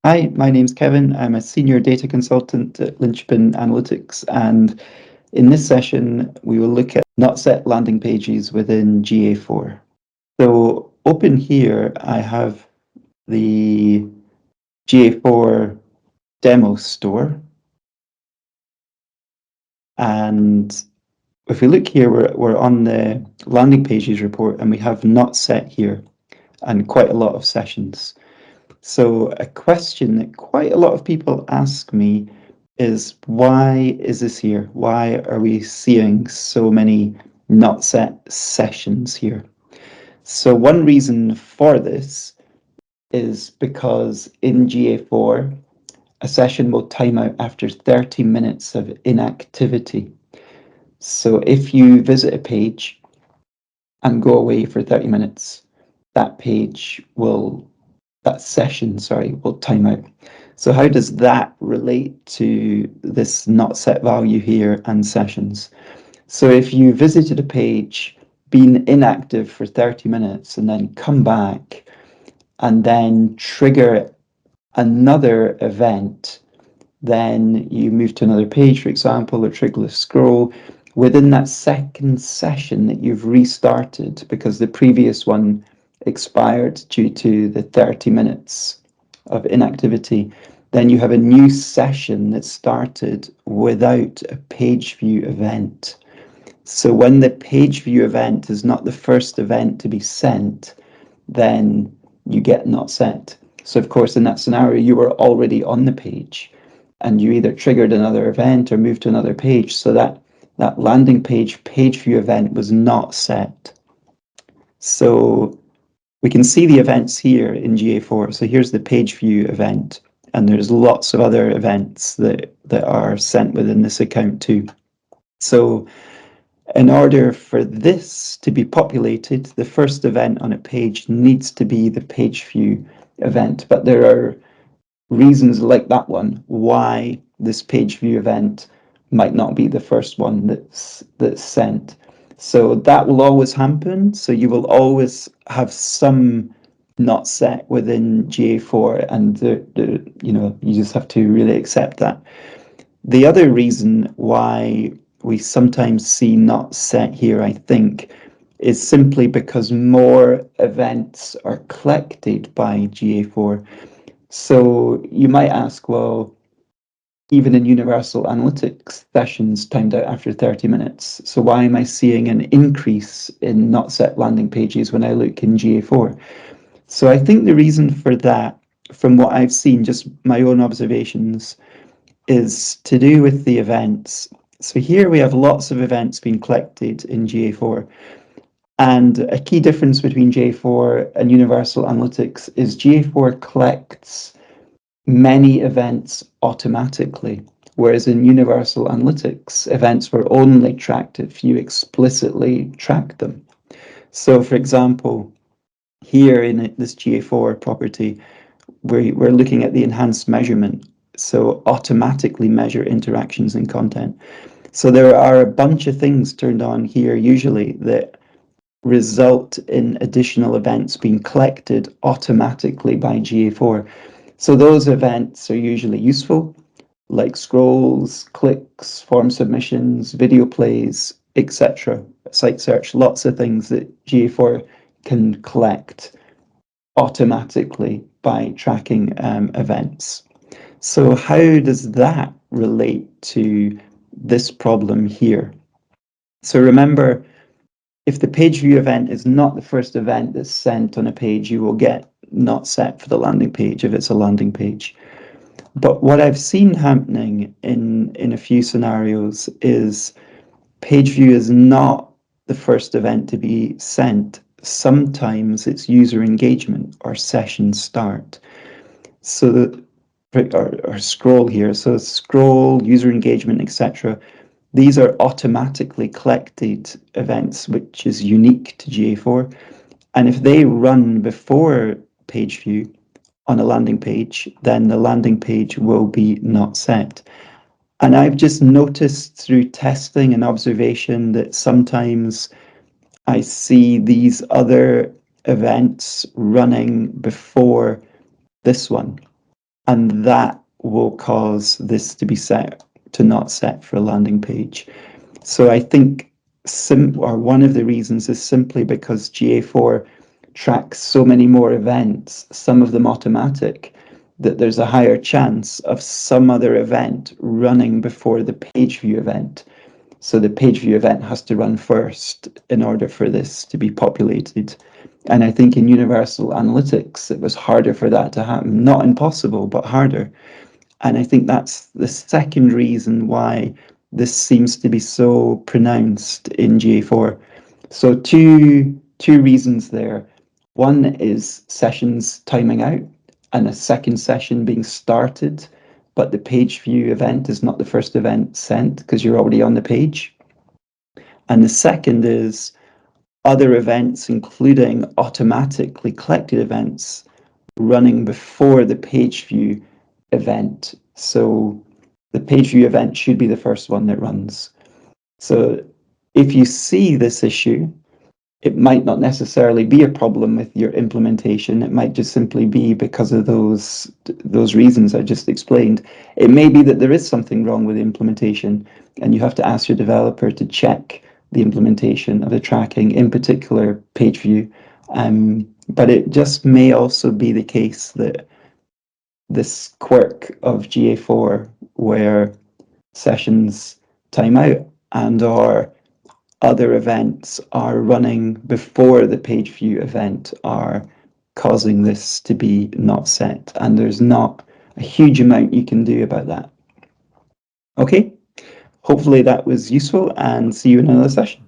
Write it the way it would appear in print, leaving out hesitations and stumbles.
Hi, my name's Kevin. I'm a senior data consultant at Lynchpin Analytics, and in this session, we will look at not set landing pages within GA4. So open here, I have the GA4 demo store. And if we look here, we're on the landing pages report, and we have not set here and quite a lot of sessions. So a question that quite a lot of people ask me is, why is this here? Why are we seeing so many not set sessions here? So one reason for this is because in GA4, a session will time out after 30 minutes of inactivity. So if you visit a page and go away for 30 minutes, that session, will time out. So how does that relate to this not set value here and sessions? So if you visited a page, been inactive for 30 minutes and then come back and then trigger another event, then you move to another page, for example, or trigger a scroll, within that second session that you've restarted because the previous one expired due to the 30 minutes of inactivity, then you have a new session that started without a page view event. So when the page view event is not the first event to be sent, then you get not set. So of course, in that scenario, you were already on the page and you either triggered another event or moved to another page. So that landing page view event was not set. So we can see the events here in GA4. So here's the page view event, and there's lots of other events that are sent within this account too. So in order for this to be populated, the first event on a page needs to be the page view event. But there are reasons like that one why this page view event might not be the first one that's sent. So that will always happen. So you will always have some not set within GA4, and you just have to really accept that. The other reason why we sometimes see not set here, I think, is simply because more events are collected by GA4. So you might ask, well, even in Universal Analytics, sessions timed out after 30 minutes. So why am I seeing an increase in not set landing pages when I look in GA4? So I think the reason for that, from what I've seen, just my own observations, is to do with the events. So here we have lots of events being collected in GA4. And a key difference between GA4 and Universal Analytics is GA4 collects many events automatically, whereas in Universal Analytics, events were only tracked if you explicitly track them. So for example, here in this GA4 property, we're looking at the enhanced measurement, so automatically measure interactions and content. So there are a bunch of things turned on here usually that result in additional events being collected automatically by GA4. So those events are usually useful, like scrolls, clicks, form submissions, video plays, etc. Site search, lots of things that GA4 can collect automatically by tracking events. So how does that relate to this problem here? So remember, if the page view event is not the first event that's sent on a page, you will get not set for the landing page if it's a landing page. But what I've seen happening in a few scenarios is page view is not the first event to be sent. Sometimes it's user engagement or session start. So or scroll here. So scroll, user engagement, etc. These are automatically collected events, which is unique to GA4. And if they run before page view on a landing page, then the landing page will be not set. And I've just noticed through testing and observation that sometimes I see these other events running before this one, and that will cause this to be set to not set for a landing page. So I think one of the reasons is simply because GA4 tracks so many more events, some of them automatic, that there's a higher chance of some other event running before the page view event. So the page view event has to run first in order for this to be populated. And I think in Universal Analytics, it was harder for that to happen. Not impossible, but harder. And I think that's the second reason why this seems to be so pronounced in GA4. So two reasons there. One is sessions timing out and a second session being started, but the page view event is not the first event sent because you're already on the page. And the second is other events, including automatically collected events, running before the page view event. So the page view event should be the first one that runs. So if you see this issue, it might not necessarily be a problem with your implementation. It might just simply be because of those reasons I just explained. It may be that there is something wrong with the implementation, and you have to ask your developer to check the implementation of the tracking, in particular page view. But it just may also be the case that this quirk of GA4 where sessions time out and or other events are running before the page view event are causing this to be not set, and there's not a huge amount you can do about that. Okay, hopefully that was useful, and see you in another session.